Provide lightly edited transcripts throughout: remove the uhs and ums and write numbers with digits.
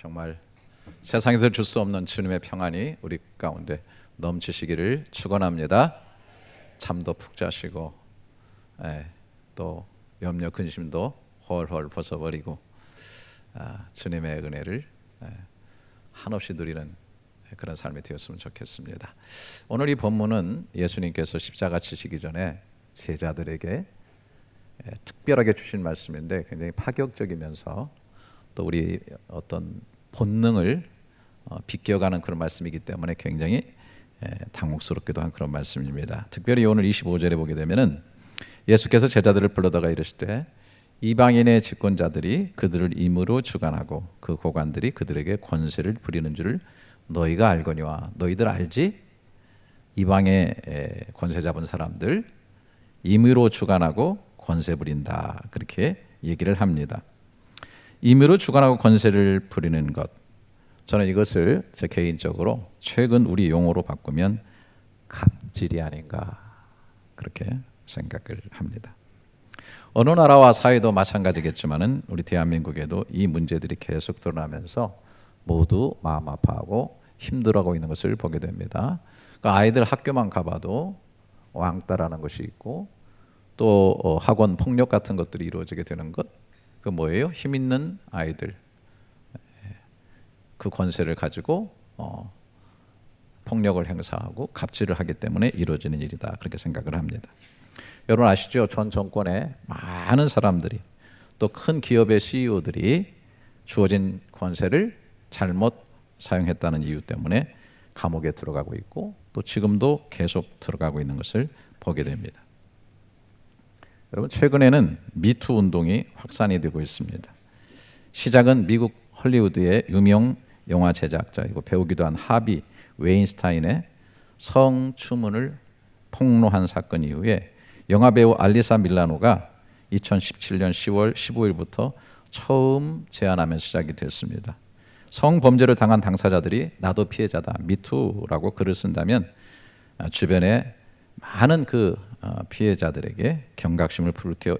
정말 세상에서 줄 수 없는 주님의 평안이 우리 가운데 넘치시기를 축원합니다. 잠도 푹 자시고 또 염려 근심도 헐헐 벗어버리고 주님의 은혜를 한없이 누리는 그런 삶이 되었으면 좋겠습니다. 오늘 이 본문은 예수님께서 십자가 지시기 전에 제자들에게 특별하게 주신 말씀인데 굉장히 파격적이면서 또 우리 어떤 본능을 비껴가는 그런 말씀이기 때문에 굉장히 당혹스럽기도 한 그런 말씀입니다. 특별히 오늘 25절에 보게 되면은 예수께서 제자들을 불러다가 이르시되 이방인의 집권자들이 그들을 임으로 주관하고 그 고관들이 그들에게 권세를 부리는 줄을 너희가 알거니와. 너희들 알지? 이방의 권세 잡은 사람들 임의로 주관하고 권세 부린다, 그렇게 얘기를 합니다. 임의로 주관하고 권세를 부리는 것, 저는 이것을 제 개인적으로 최근 우리 용어로 바꾸면 갑질이 아닌가 그렇게 생각을 합니다. 어느 나라와 사회도 마찬가지겠지만은 우리 대한민국에도 이 문제들이 계속 드러나면서 모두 마음 아파하고 힘들어하고 있는 것을 보게 됩니다. 그러니까 아이들 학교만 가봐도 왕따라는 것이 있고 또 학원 폭력 같은 것들이 이루어지게 되는 것, 그 뭐예요? 힘 있는 아이들 그 권세를 가지고 폭력을 행사하고 갑질을 하기 때문에 이루어지는 일이다, 그렇게 생각을 합니다. 여러분 아시죠? 전 정권의 많은 사람들이 또 큰 기업의 CEO들이 주어진 권세를 잘못 사용했다는 이유 때문에 감옥에 들어가고 있고 또 지금도 계속 들어가고 있는 것을 보게 됩니다. 여러분 최근에는 미투 운동이 확산이 되고 있습니다. 시작은 미국 헐리우드의 유명 영화 제작자이고 배우기도 한 하비 웨인스타인의 성추문을 폭로한 사건 이후에 영화배우 알리사 밀라노가 2017년 10월 15일부터 처음 제안하면서 시작이 됐습니다. 성범죄를 당한 당사자들이 나도 피해자다, 미투라고 글을 쓴다면 주변에 많은 그 피해자들에게 경각심을 불러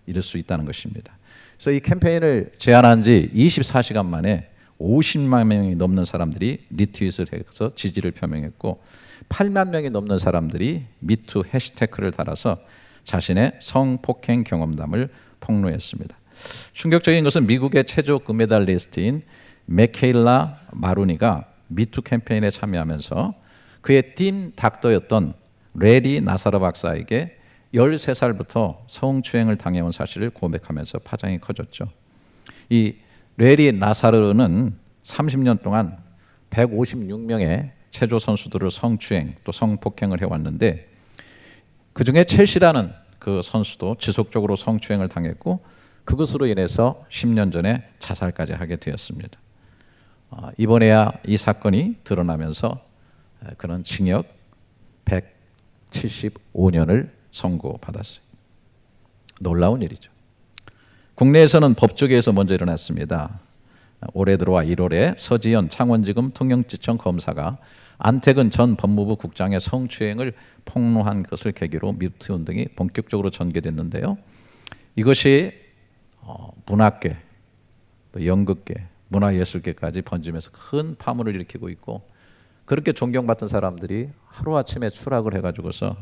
일을 수 있다는 것입니다. 그래서 이 캠페인을 제안한 지 24시간 만에 50만 명이 넘는 사람들이 리트윗을 해서 지지를 표명했고 8만 명이 넘는 사람들이 미투 해시태그를 달아서 자신의 성폭행 경험담을 폭로했습니다. 충격적인 것은 미국의 체조 금메달리스트인 메케일라 마루니가 미투 캠페인에 참여하면서 그의 팀 닥터였던 레리 나사로 박사에게 13살부터 성추행을 당해온 사실을 고백하면서 파장이 커졌죠. 이 레리 나사르는 30년 동안 156명의 체조 선수들을 성추행 또 성폭행을 해왔는데 그중에 첼시라는 그 선수도 지속적으로 성추행을 당했고 그것으로 인해서 10년 전에 자살까지 하게 되었습니다. 이번에야 이 사건이 드러나면서 그는 징역 175년을 선고받았어요. 놀라운 일이죠. 국내에서는 법조계에서 먼저 일어났습니다. 올해 들어와 1월에 서지현 창원지검 통영지청 검사가 안태근 전 법무부 국장의 성추행을 폭로한 것을 계기로 미투 운동이 본격적으로 전개됐는데요. 이것이 문학계, 또 연극계, 문화예술계까지 번지면서 큰 파문을 일으키고 있고 그렇게 존경받던 사람들이 하루아침에 추락을 해가지고서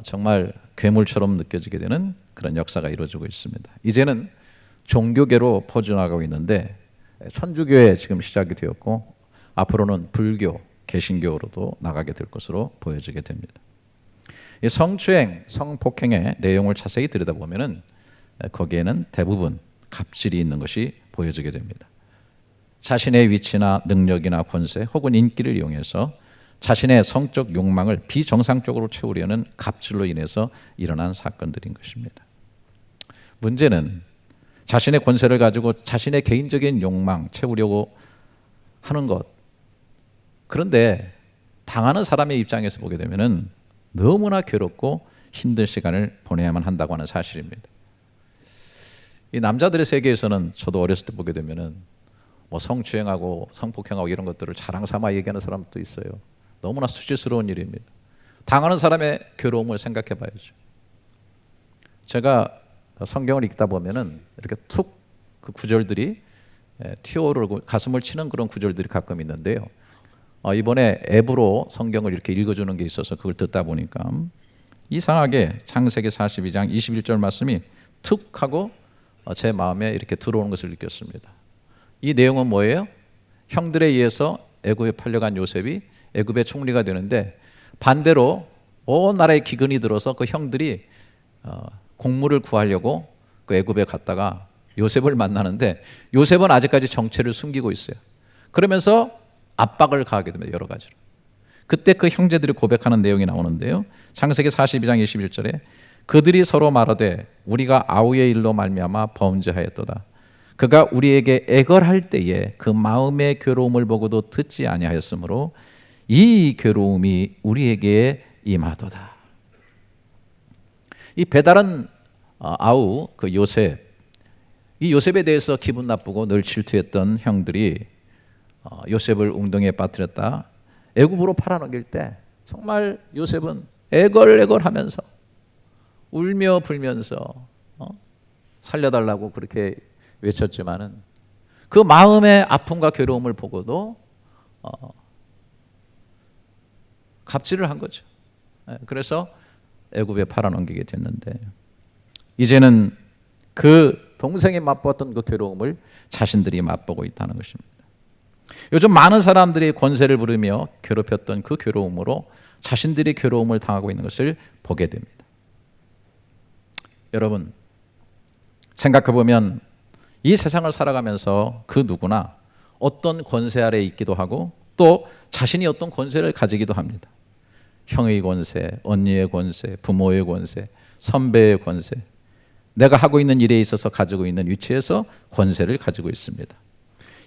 정말 괴물처럼 느껴지게 되는 그런 역사가 이루어지고 있습니다. 이제는 종교계로 퍼져나가고 있는데 천주교에 지금 시작이 되었고 앞으로는 불교, 개신교로도 나가게 될 것으로 보여지게 됩니다. 이 성추행, 성폭행의 내용을 자세히 들여다보면은 거기에는 대부분 갑질이 있는 것이 보여지게 됩니다. 자신의 위치나 능력이나 권세 혹은 인기를 이용해서 자신의 성적 욕망을 비정상적으로 채우려는 갑질로 인해서 일어난 사건들인 것입니다. 문제는 자신의 권세를 가지고 자신의 개인적인 욕망 채우려고 하는 것, 그런데 당하는 사람의 입장에서 보게 되면은 너무나 괴롭고 힘든 시간을 보내야만 한다고 하는 사실입니다. 이 남자들의 세계에서는 저도 어렸을 때 보게 되면은 뭐 성추행하고 성폭행하고 이런 것들을 자랑 삼아 얘기하는 사람도 있어요. 너무나 수치스러운 일입니다. 당하는 사람의 괴로움을 생각해 봐야죠. 제가 성경을 읽다 보면은 이렇게 툭 그 구절들이 튀어오르고 가슴을 치는 그런 구절들이 가끔 있는데요. 이번에 앱으로 성경을 이렇게 읽어주는 게 있어서 그걸 듣다 보니까 이상하게 창세기 42장 21절 말씀이 툭 하고 제 마음에 이렇게 들어오는 것을 느꼈습니다. 이 내용은 뭐예요? 형들에 의해서 애굽에 팔려간 요셉이 애굽의 총리가 되는데 반대로 온 나라에 기근이 들어서 그 형들이 곡물을 구하려고 그 애굽에 갔다가 요셉을 만나는데 요셉은 아직까지 정체를 숨기고 있어요. 그러면서 압박을 가하게 됩니다. 여러 가지로. 그때 그 형제들이 고백하는 내용이 나오는데요. 창세기 42장 21절에 그들이 서로 말하되 우리가 아우의 일로 말미암아 범죄하였도다. 그가 우리에게 애걸할 때에 그 마음의 괴로움을 보고도 듣지 아니하였으므로 이 괴로움이 우리에게 임하도다. 이 배다른 아우 그 요셉, 이 요셉에 대해서 기분 나쁘고 늘 질투했던 형들이 요셉을 웅덩이에 빠뜨렸다 애굽으로 팔아넘길 때 정말 요셉은 애걸애걸하면서 울며 불면서 살려달라고 그렇게 외쳤지만은 그 마음의 아픔과 괴로움을 보고도 갑질을 한 거죠. 그래서 애굽에 팔아넘기게 됐는데 이제는 그 동생이 맛보았던 그 괴로움을 자신들이 맛보고 있다는 것입니다. 요즘 많은 사람들이 권세를 부르며 괴롭혔던 그 괴로움으로 자신들이 괴로움을 당하고 있는 것을 보게 됩니다. 여러분, 생각해보면 이 세상을 살아가면서 그 누구나 어떤 권세 아래에 있기도 하고 또 자신이 어떤 권세를 가지기도 합니다. 형의 권세, 언니의 권세, 부모의 권세, 선배의 권세, 내가 하고 있는 일에 있어서 가지고 있는 위치에서 권세를 가지고 있습니다.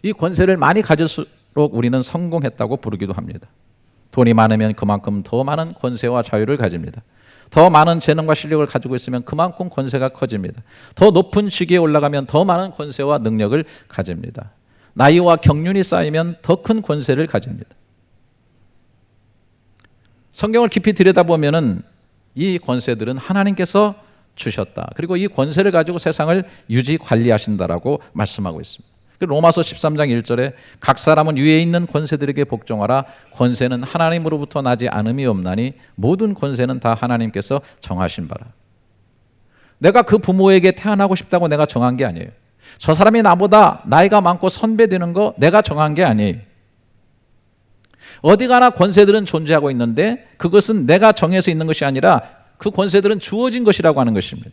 이 권세를 많이 가질수록 우리는 성공했다고 부르기도 합니다. 돈이 많으면 그만큼 더 많은 권세와 자유를 가집니다. 더 많은 재능과 실력을 가지고 있으면 그만큼 권세가 커집니다. 더 높은 직위에 올라가면 더 많은 권세와 능력을 가집니다. 나이와 경륜이 쌓이면 더 큰 권세를 가집니다. 성경을 깊이 들여다보면은 이 권세들은 하나님께서 주셨다. 그리고 이 권세를 가지고 세상을 유지 관리하신다라고 말씀하고 있습니다. 로마서 13장 1절에 각 사람은 위에 있는 권세들에게 복종하라. 권세는 하나님으로부터 나지 않음이 없나니 모든 권세는 다 하나님께서 정하신 바라. 내가 그 부모에게 태어나고 싶다고 내가 정한 게 아니에요. 저 사람이 나보다 나이가 많고 선배되는 거 내가 정한 게 아니에요. 어디 가나 권세들은 존재하고 있는데 그것은 내가 정해서 있는 것이 아니라 그 권세들은 주어진 것이라고 하는 것입니다.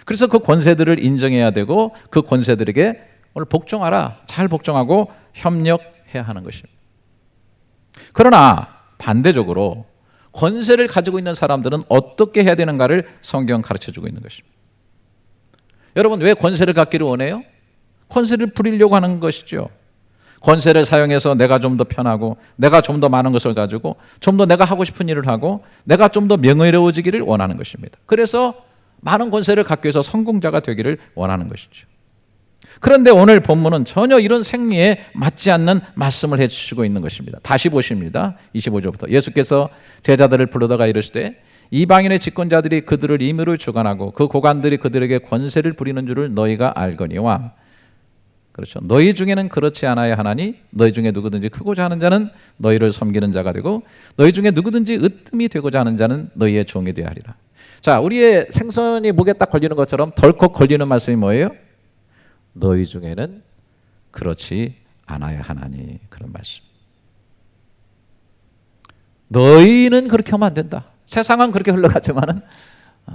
그래서 그 권세들을 인정해야 되고 그 권세들에게 오늘 복종하라, 잘 복종하고 협력해야 하는 것입니다. 그러나 반대적으로 권세를 가지고 있는 사람들은 어떻게 해야 되는가를 성경 가르쳐주고 있는 것입니다. 여러분, 왜 권세를 갖기를 원해요? 권세를 부리려고 하는 것이죠. 권세를 사용해서 내가 좀 더 편하고 내가 좀 더 많은 것을 가지고 좀 더 내가 하고 싶은 일을 하고 내가 좀 더 명예로워지기를 원하는 것입니다. 그래서 많은 권세를 갖기 위해서 성공자가 되기를 원하는 것이죠. 그런데 오늘 본문은 전혀 이런 생리에 맞지 않는 말씀을 해주시고 있는 것입니다. 다시 보십니다. 25절부터 예수께서 제자들을 불러다가 이르시되 이방인의 집권자들이 그들을 임의로 주관하고 그 고관들이 그들에게 권세를 부리는 줄을 너희가 알거니와, 그렇죠, 너희 중에는 그렇지 않아야 하나니 너희 중에 누구든지 크고자 하는 자는 너희를 섬기는 자가 되고 너희 중에 누구든지 으뜸이 되고자 하는 자는 너희의 종이 되어야 하리라. 자, 우리의 생선이 목에 딱 걸리는 것처럼 덜컥 걸리는 말씀이 뭐예요? 너희 중에는 그렇지 않아야 하나니, 그런 말씀. 너희는 그렇게 하면 안 된다. 세상은 그렇게 흘러가지만은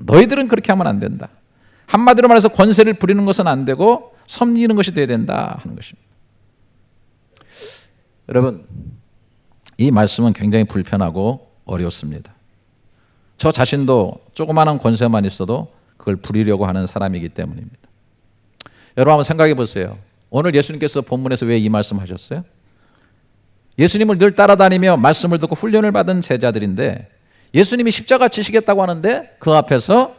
너희들은 그렇게 하면 안 된다. 한마디로 말해서 권세를 부리는 것은 안 되고 섬기는 것이 돼야 된다 하는 것입니다. 여러분, 이 말씀은 굉장히 불편하고 어렵습니다. 저 자신도 조그마한 권세만 있어도 그걸 부리려고 하는 사람이기 때문입니다. 여러분 한번 생각해 보세요. 오늘 예수님께서 본문에서 왜 이 말씀 하셨어요? 예수님을 늘 따라다니며 말씀을 듣고 훈련을 받은 제자들인데 예수님이 십자가 지시겠다고 하는데 그 앞에서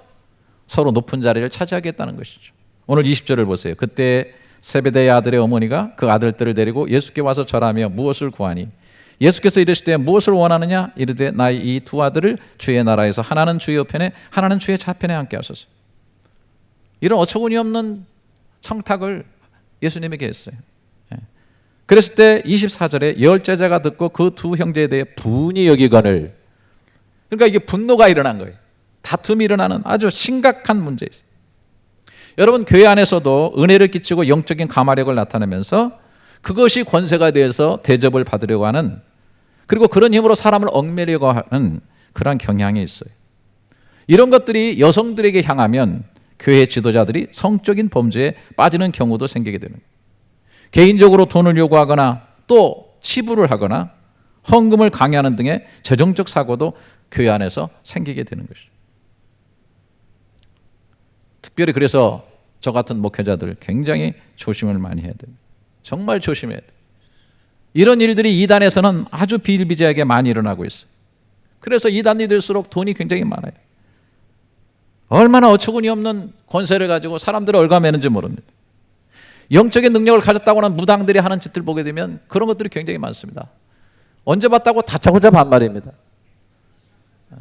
서로 높은 자리를 차지하겠다는 것이죠. 오늘 20절을 보세요. 그때 세베대의 아들의 어머니가 그 아들들을 데리고 예수께 와서 절하며 무엇을 구하니 예수께서 이르시되 무엇을 원하느냐 이르되 나의 이 두 아들을 주의 나라에서 하나는 주의 우편에 하나는 주의 좌편에 앉게 하소서. 이런 어처구니 없는 청탁을 예수님에게 했어요. 그랬을 때 24절에 열 제자가 듣고 그 두 형제에 대해 분이 여기거늘, 그러니까 이게 분노가 일어난 거예요. 다툼이 일어나는 아주 심각한 문제였어요. 여러분, 교회 안에서도 은혜를 끼치고 영적인 감화력을 나타내면서 그것이 권세가 되어서 대접을 받으려고 하는, 그리고 그런 힘으로 사람을 얽매려고 하는 그런 경향이 있어요. 이런 것들이 여성들에게 향하면 교회 지도자들이 성적인 범죄에 빠지는 경우도 생기게 되는 거예요. 개인적으로 돈을 요구하거나 또 치부를 하거나 헌금을 강요하는 등의 재정적 사고도 교회 안에서 생기게 되는 것이죠. 특별히 그래서 저 같은 목회자들 굉장히 조심을 많이 해야 됩니다. 정말 조심해야 돼요. 이런 일들이 이단에서는 아주 비일비재하게 많이 일어나고 있어요. 그래서 이단이 될수록 돈이 굉장히 많아요. 얼마나 어처구니 없는 권세를 가지고 사람들을 얽어매는지 모릅니다. 영적인 능력을 가졌다고 하는 무당들이 하는 짓들 보게 되면 그런 것들이 굉장히 많습니다. 언제 봤다고 다짜고짜 반말입니다.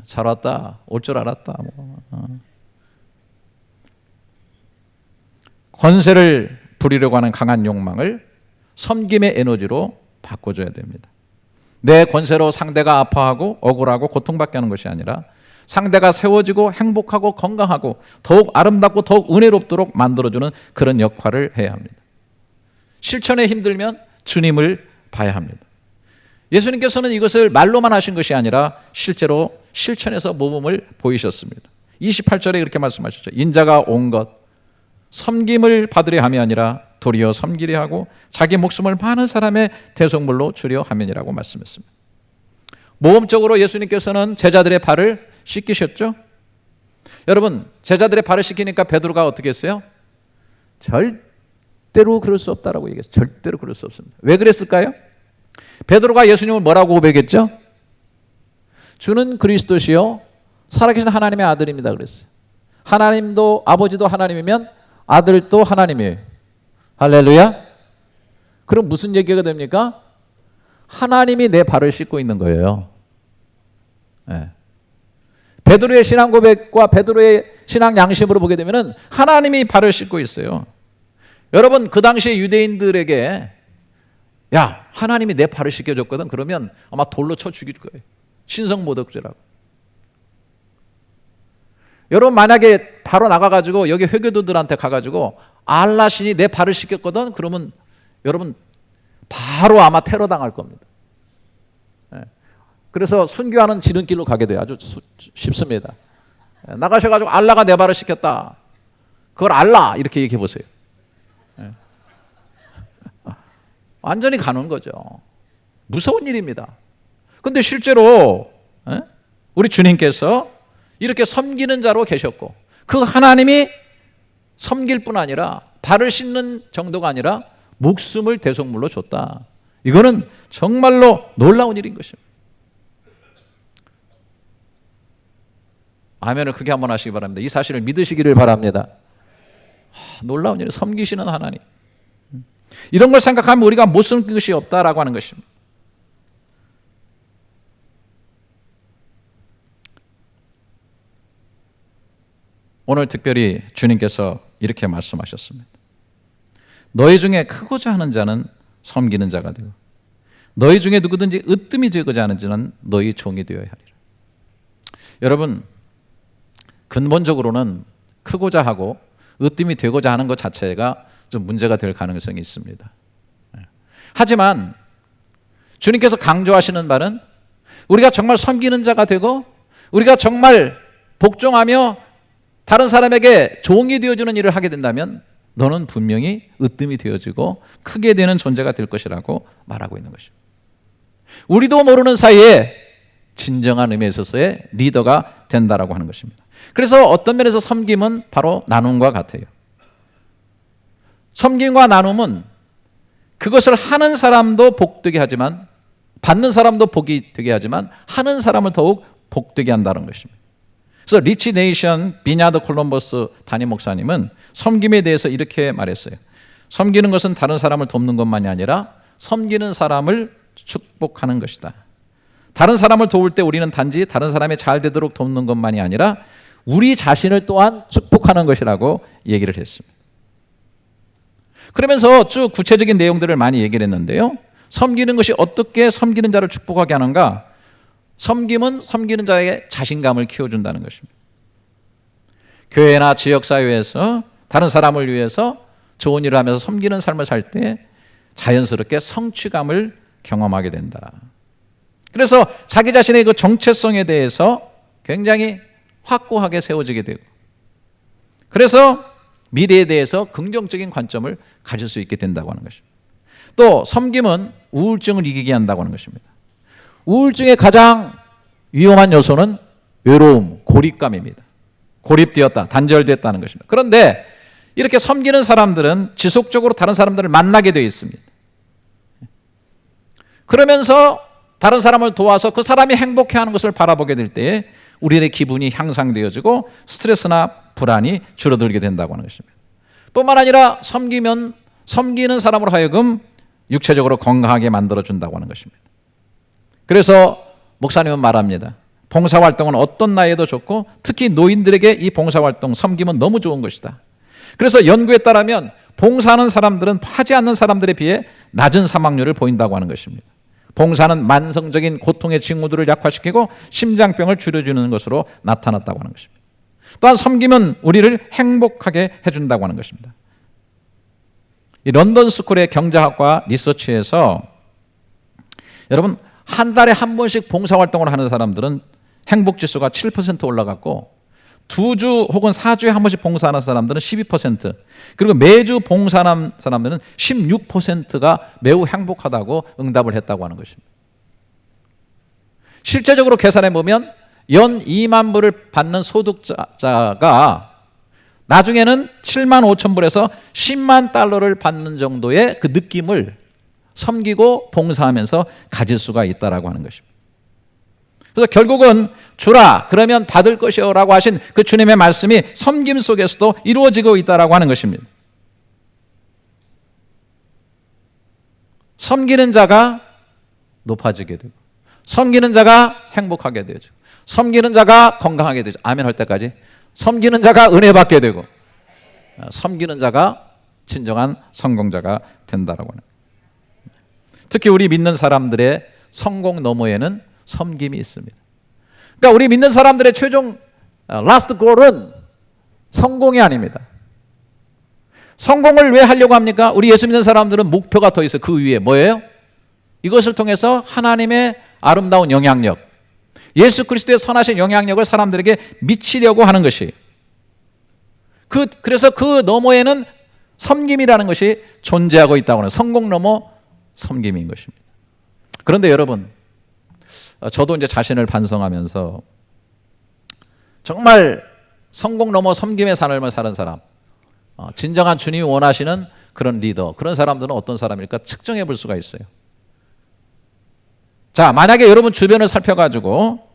잘 왔다, 올 줄 알았다. 권세를 부리려고 하는 강한 욕망을 섬김의 에너지로 바꿔줘야 됩니다. 내 권세로 상대가 아파하고 억울하고 고통받게 하는 것이 아니라 상대가 세워지고 행복하고 건강하고 더욱 아름답고 더욱 은혜롭도록 만들어주는 그런 역할을 해야 합니다. 실천에 힘들면 주님을 봐야 합니다. 예수님께서는 이것을 말로만 하신 것이 아니라 실제로 실천에서 모범을 보이셨습니다. 28절에 이렇게 말씀하셨죠. 인자가 온 것 섬김을 받으려 함이 아니라 도리어 섬기려 하고 자기 목숨을 많은 사람의 대속물로 주려 함이니라고 말씀했습니다. 모범적으로 예수님께서는 제자들의 발을 씻기셨죠. 여러분, 제자들의 발을 씻기니까 베드로가 어떻게 했어요? 절대로 그럴 수 없다라고 얘기했어요. 절대로 그럴 수 없습니다. 왜 그랬을까요? 베드로가 예수님을 뭐라고 고백했죠? 주는 그리스도시요 살아계신 하나님의 아들입니다 그랬어요. 하나님도, 아버지도 하나님이면 아들도 하나님이에요. 할렐루야. 그럼 무슨 얘기가 됩니까? 하나님이 내 발을 씻고 있는 거예요. 네. 베드로의 신앙 고백과 베드로의 신앙 양심으로 보게 되면은 하나님이 발을 씻고 있어요. 여러분, 그 당시에 유대인들에게 야, 하나님이 내 발을 씻겨줬거든. 그러면 아마 돌로 쳐 죽일 거예요. 신성모독죄라고. 여러분, 만약에 바로 나가가지고 여기 회교도들한테 가가지고 알라 신이 내 발을 씻겼거든. 그러면 여러분 바로 아마 테러 당할 겁니다. 그래서 순교하는 지름길로 가게 돼요. 아주 쉽습니다. 나가셔가지고 알라가 내 발을 씻겼다. 그걸 알라 이렇게 얘기해 보세요. 완전히 가는 거죠. 무서운 일입니다. 그런데 실제로 우리 주님께서 이렇게 섬기는 자로 계셨고 그 하나님이 섬길 뿐 아니라 발을 씻는 정도가 아니라 목숨을 대속물로 줬다. 이거는 정말로 놀라운 일인 것입니다. 아멘을 크게 한번 하시기 바랍니다. 이 사실을 믿으시기를 바랍니다. 놀라운 일, 섬기시는 하나님. 이런 걸 생각하면 우리가 못 섬긴 것이 없다라고 하는 것입니다. 오늘 특별히 주님께서 이렇게 말씀하셨습니다. 너희 중에 크고자 하는 자는 섬기는 자가 되고 너희 중에 누구든지 으뜸이 되고자 하는 자는 너희 종이 되어야 하리라. 여러분, 근본적으로는 크고자 하고 으뜸이 되고자 하는 것 자체가 좀 문제가 될 가능성이 있습니다. 하지만 주님께서 강조하시는 바는 우리가 정말 섬기는 자가 되고 우리가 정말 복종하며 다른 사람에게 종이 되어주는 일을 하게 된다면 너는 분명히 으뜸이 되어지고 크게 되는 존재가 될 것이라고 말하고 있는 것입니다. 우리도 모르는 사이에 진정한 의미에 있어서의 리더가 된다라고 하는 것입니다. 그래서 어떤 면에서 섬김은 바로 나눔과 같아요. 섬김과 나눔은 그것을 하는 사람도 복되게 하지만 받는 사람도 복이 되게 하지만 하는 사람을 더욱 복되게 한다는 것입니다. 그래서 리치 네이션 비냐드 콜럼버스 담임 목사님은 섬김에 대해서 이렇게 말했어요. 섬기는 것은 다른 사람을 돕는 것만이 아니라 섬기는 사람을 축복하는 것이다. 다른 사람을 도울 때 우리는 단지 다른 사람이 잘 되도록 돕는 것만이 아니라 우리 자신을 또한 축복하는 것이라고 얘기를 했습니다. 그러면서 쭉 구체적인 내용들을 많이 얘기를 했는데요. 섬기는 것이 어떻게 섬기는 자를 축복하게 하는가? 섬김은 섬기는 자의 자신감을 키워준다는 것입니다. 교회나 지역사회에서 다른 사람을 위해서 좋은 일을 하면서 섬기는 삶을 살 때 자연스럽게 성취감을 경험하게 된다. 그래서 자기 자신의 그 정체성에 대해서 굉장히 확고하게 세워지게 되고, 그래서 미래에 대해서 긍정적인 관점을 가질 수 있게 된다고 하는 것입니다. 또 섬김은 우울증을 이기게 한다고 하는 것입니다. 우울증의 가장 위험한 요소는 외로움, 고립감입니다. 고립되었다, 단절됐다는 것입니다. 그런데 이렇게 섬기는 사람들은 지속적으로 다른 사람들을 만나게 되어 있습니다. 그러면서 다른 사람을 도와서 그 사람이 행복해하는 것을 바라보게 될 때 우리의 기분이 향상되어지고 스트레스나 불안이 줄어들게 된다고 하는 것입니다. 뿐만 아니라 섬기면 섬기는 사람으로 하여금 육체적으로 건강하게 만들어준다고 하는 것입니다. 그래서 목사님은 말합니다. 봉사활동은 어떤 나이에도 좋고 특히 노인들에게 이 봉사활동, 섬김은 너무 좋은 것이다. 그래서 연구에 따르면 봉사하는 사람들은 하지 않는 사람들에 비해 낮은 사망률을 보인다고 하는 것입니다. 봉사는 만성적인 고통의 징후들을 약화시키고 심장병을 줄여주는 것으로 나타났다고 하는 것입니다. 또한 섬김은 우리를 행복하게 해준다고 하는 것입니다. 이 런던 스쿨의 경제학과 리서치에서 여러분 한 달에 한 번씩 봉사활동을 하는 사람들은 행복지수가 7% 올라갔고 2주 혹은 4주에 한 번씩 봉사하는 사람들은 12%, 그리고 매주 봉사하는 사람들은 16%가 매우 행복하다고 응답을 했다고 하는 것입니다. 실제적으로 계산해 보면 연 2만 불을 받는 소득자가 나중에는 7만 5천 불에서 10만 달러를 받는 정도의 그 느낌을 섬기고 봉사하면서 가질 수가 있다라고 하는 것입니다. 그래서 결국은 주라 그러면 받을 것이요 라고 하신 그 주님의 말씀이 섬김 속에서도 이루어지고 있다라고 하는 것입니다. 섬기는 자가 높아지게 되고 섬기는 자가 행복하게 되죠. 섬기는 자가 건강하게 되죠. 아멘 할 때까지. 섬기는 자가 은혜 받게 되고 섬기는 자가 진정한 성공자가 된다라고 하는 거예요. 특히 우리 믿는 사람들의 성공 너머에는 섬김이 있습니다. 그러니까 우리 믿는 사람들의 최종 라스트 골은 성공이 아닙니다. 성공을 왜 하려고 합니까? 우리 예수 믿는 사람들은 목표가 더 있어요. 그 위에 뭐예요? 이것을 통해서 하나님의 아름다운 영향력, 예수 그리스도의 선하신 영향력을 사람들에게 미치려고 하는 것이, 그래서 그 너머에는 섬김이라는 것이 존재하고 있다고 하는, 성공 너머 섬김인 것입니다. 그런데 여러분, 저도 이제 자신을 반성하면서 정말 성공 넘어 섬김의 삶을 사는 사람, 진정한 주님이 원하시는 그런 리더, 그런 사람들은 어떤 사람일까 측정해 볼 수가 있어요. 자, 만약에 여러분 주변을 살펴가지고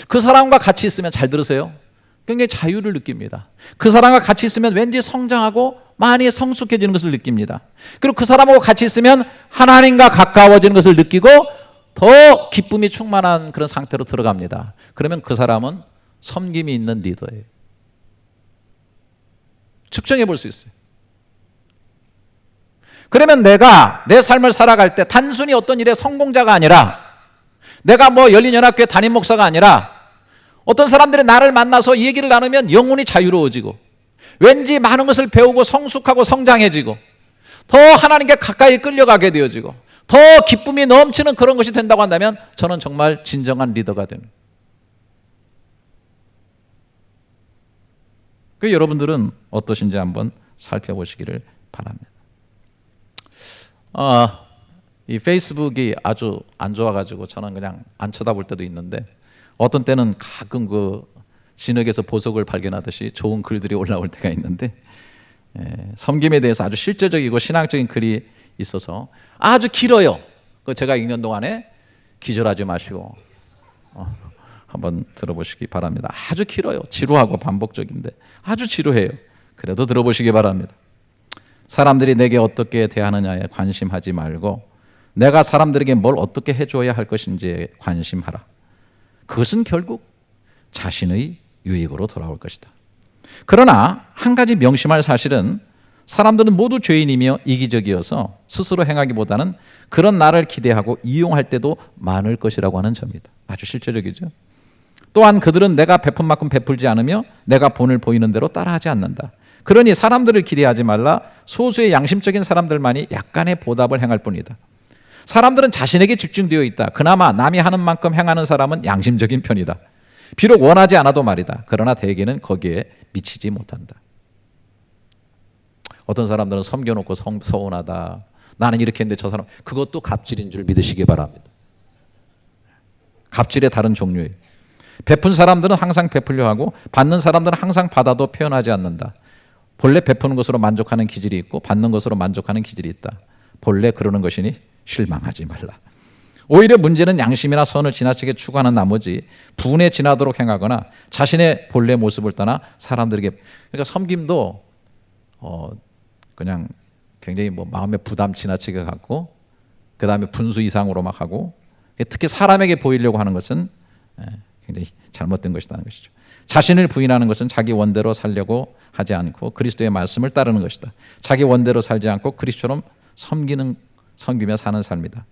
그 사람과 같이 있으면, 잘 들으세요, 굉장히 자유를 느낍니다. 그 사람과 같이 있으면 왠지 성장하고 많이 성숙해지는 것을 느낍니다. 그리고 그 사람하고 같이 있으면 하나님과 가까워지는 것을 느끼고 더 기쁨이 충만한 그런 상태로 들어갑니다. 그러면 그 사람은 섬김이 있는 리더예요. 측정해 볼 수 있어요. 그러면 내가 내 삶을 살아갈 때 단순히 어떤 일의 성공자가 아니라, 내가 뭐 열린연합교회 담임 목사가 아니라 어떤 사람들이 나를 만나서 이 얘기를 나누면 영혼이 자유로워지고 왠지 많은 것을 배우고 성숙하고 성장해지고 더 하나님께 가까이 끌려가게 되어지고 더 기쁨이 넘치는 그런 것이 된다고 한다면 저는 정말 진정한 리더가 되는. 그 여러분들은 어떠신지 한번 살펴보시기를 바랍니다. 이 페이스북이 아주 안 좋아가지고 저는 그냥 안 쳐다볼 때도 있는데, 어떤 때는 가끔 그 진흙에서 보석을 발견하듯이 좋은 글들이 올라올 때가 있는데, 섬김에 대해서 아주 실제적이고 신앙적인 글이 있어서 아주 길어요. 그 제가 읽는 동안에 기절하지 마시고 한번 들어보시기 바랍니다. 아주 길어요. 지루하고 반복적인데 아주 지루해요. 그래도 들어보시기 바랍니다. 사람들이 내게 어떻게 대하느냐에 관심하지 말고 내가 사람들에게 뭘 어떻게 해줘야 할 것인지에 관심하라. 그것은 결국 자신의 유익으로 돌아올 것이다. 그러나 한 가지 명심할 사실은 사람들은 모두 죄인이며 이기적이어서 스스로 행하기보다는 그런 나를 기대하고 이용할 때도 많을 것이라고 하는 점이다. 아주 실제적이죠. 또한 그들은 내가 베푼 만큼 베풀지 않으며 내가 본을 보이는 대로 따라하지 않는다. 그러니 사람들을 기대하지 말라. 소수의 양심적인 사람들만이 약간의 보답을 행할 뿐이다. 사람들은 자신에게 집중되어 있다. 그나마 남이 하는 만큼 행하는 사람은 양심적인 편이다. 비록 원하지 않아도 말이다. 그러나 대개는 거기에 미치지 못한다. 어떤 사람들은 섬겨놓고 서운하다. 나는 이렇게 했는데 저 사람, 그것도 갑질인 줄 믿으시기 바랍니다. 갑질의 다른 종류예요. 베푼 사람들은 항상 베풀려 하고 받는 사람들은 항상 받아도 표현하지 않는다. 본래 베푸는 것으로 만족하는 기질이 있고 받는 것으로 만족하는 기질이 있다. 본래 그러는 것이니 실망하지 말라. 오히려 문제는 양심이나 선을 지나치게 추구하는 나머지 분에 지나도록 행하거나 자신의 본래 모습을 떠나 사람들에게, 그러니까 섬김도 그냥 굉장히 마음의 부담 지나치게 갖고 그 다음에 분수 이상으로 막 하고, 특히 사람에게 보이려고 하는 것은 굉장히 잘못된 것이라는 것이죠. 자신을 부인하는 것은 자기 원대로 살려고 하지 않고 그리스도의 말씀을 따르는 것이다. 자기 원대로 살지 않고 그리스도처럼 섬기며 사는 삶이다.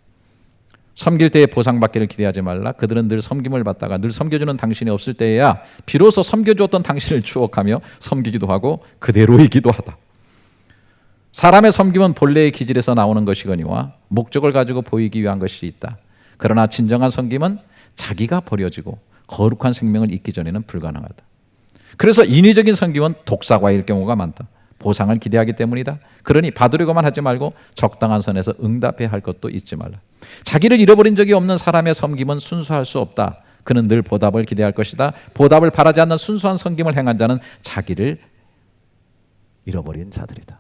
섬길 때에 보상받기를 기대하지 말라. 그들은 늘 섬김을 받다가 늘 섬겨주는 당신이 없을 때에야 비로소 섬겨주었던 당신을 추억하며 섬기기도 하고 그대로이기도 하다. 사람의 섬김은 본래의 기질에서 나오는 것이거니와 목적을 가지고 보이기 위한 것이 있다. 그러나 진정한 섬김은 자기가 버려지고 거룩한 생명을 잊기 전에는 불가능하다. 그래서 인위적인 섬김은 독사과일 경우가 많다. 보상을 기대하기 때문이다. 그러니 받으려고만 하지 말고 적당한 선에서 응답해야 할 것도 잊지 말라. 자기를 잃어버린 적이 없는 사람의 섬김은 순수할 수 없다. 그는 늘 보답을 기대할 것이다. 보답을 바라지 않는 순수한 섬김을 행한 자는 자기를 잃어버린 자들이다.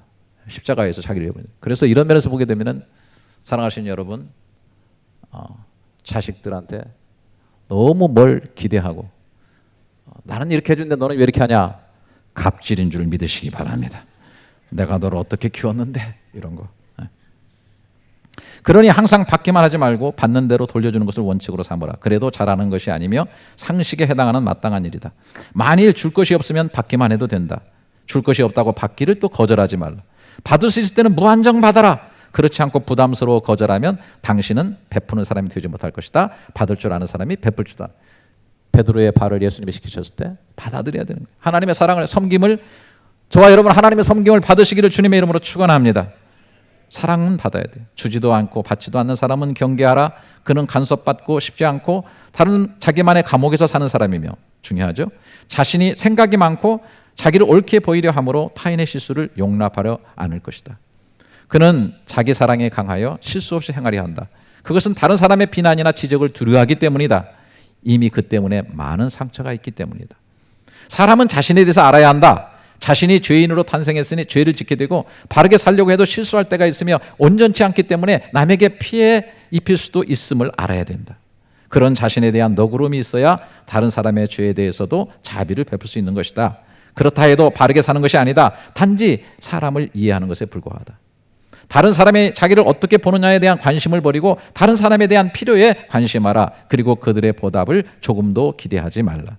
십자가에서 자기를 잃어버린. 그래서 이런 면에서 보게 되면은 사랑하시는 여러분, 자식들한테 너무 뭘 기대하고 나는 이렇게 해준데 너는 왜 이렇게 하냐, 갑질인 줄 믿으시기 바랍니다. 내가 너를 어떻게 키웠는데, 이런 거. 그러니 항상 받기만 하지 말고 받는 대로 돌려주는 것을 원칙으로 삼으라. 그래도 잘하는 것이 아니며 상식에 해당하는 마땅한 일이다. 만일 줄 것이 없으면 받기만 해도 된다. 줄 것이 없다고 받기를 또 거절하지 말라. 받을 수 있을 때는 무한정 받아라. 그렇지 않고 부담스러워 거절하면 당신은 베푸는 사람이 되지 못할 것이다. 받을 줄 아는 사람이 베풀 줄다. 베드로의 발을 예수님이 시키셨을 때 받아들여야 되는 거예요. 하나님의 사랑을, 섬김을, 저와 여러분 하나님의 섬김을 받으시기를 주님의 이름으로 축원합니다. 사랑은 받아야 돼요. 주지도 않고 받지도 않는 사람은 경계하라. 그는 간섭받고 싶지 않고 다른 자기만의 감옥에서 사는 사람이며, 중요하죠. 자신이 생각이 많고 자기를 옳게 보이려 함으로 타인의 실수를 용납하려 않을 것이다. 그는 자기 사랑에 강하여 실수 없이 행하려 한다. 그것은 다른 사람의 비난이나 지적을 두려워하기 때문이다. 이미 그 때문에 많은 상처가 있기 때문이다. 사람은 자신에 대해서 알아야 한다. 자신이 죄인으로 탄생했으니 죄를 짓게 되고 바르게 살려고 해도 실수할 때가 있으며 온전치 않기 때문에 남에게 피해 입힐 수도 있음을 알아야 된다. 그런 자신에 대한 너그러움이 있어야 다른 사람의 죄에 대해서도 자비를 베풀 수 있는 것이다. 그렇다 해도 바르게 사는 것이 아니다. 단지 사람을 이해하는 것에 불과하다. 다른 사람이 자기를 어떻게 보느냐에 대한 관심을 버리고 다른 사람에 대한 필요에 관심하라. 그리고 그들의 보답을 조금도 기대하지 말라.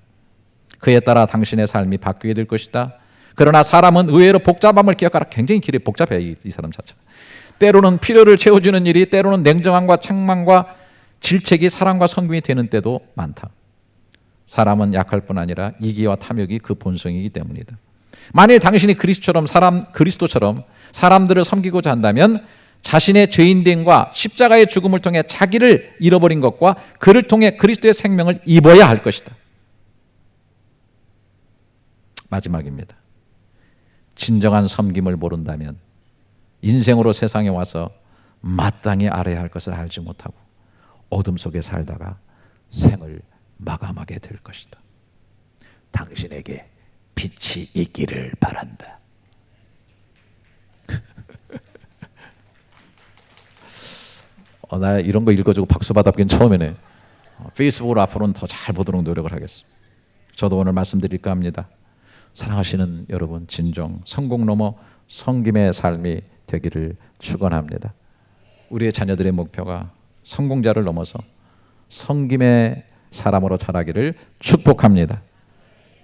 그에 따라 당신의 삶이 바뀌게 될 것이다. 그러나 사람은 의외로 복잡함을 기억하라. 굉장히 길이 복잡해, 이 사람 자체가. 때로는 필요를 채워주는 일이, 때로는 냉정함과 책망과 질책이 사랑과 섬김이 되는 때도 많다. 사람은 약할 뿐 아니라 이기와 탐욕이 그 본성이기 때문이다. 만일 당신이 그리스도처럼 사람들을 섬기고자 한다면 자신의 죄인됨과 십자가의 죽음을 통해 자기를 잃어버린 것과 그를 통해 그리스도의 생명을 입어야 할 것이다. 마지막입니다. 진정한 섬김을 모른다면 인생으로 세상에 와서 마땅히 알아야 할 것을 알지 못하고 어둠 속에 살다가 생을 마감하게 될 것이다. 당신에게 빛이 있기를 바란다. 나 이런 거 읽어주고 박수 받아보긴 처음이네. 페이스북으로 앞으로는 더 잘 보도록 노력을 하겠습니다. 저도 오늘 말씀드릴까 합니다. 사랑하시는 여러분, 진정 성공 넘어 섬김의 삶이 되기를 축원합니다. 우리의 자녀들의 목표가 성공자를 넘어서 섬김의 사람으로 자라기를 축복합니다.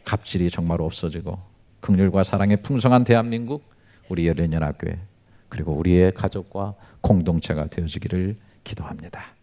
갑질이 정말 없어지고 긍휼과 사랑의 풍성한 대한민국, 우리 열린연합교회 그리고 우리의 가족과 공동체가 되어지기를 기도합니다.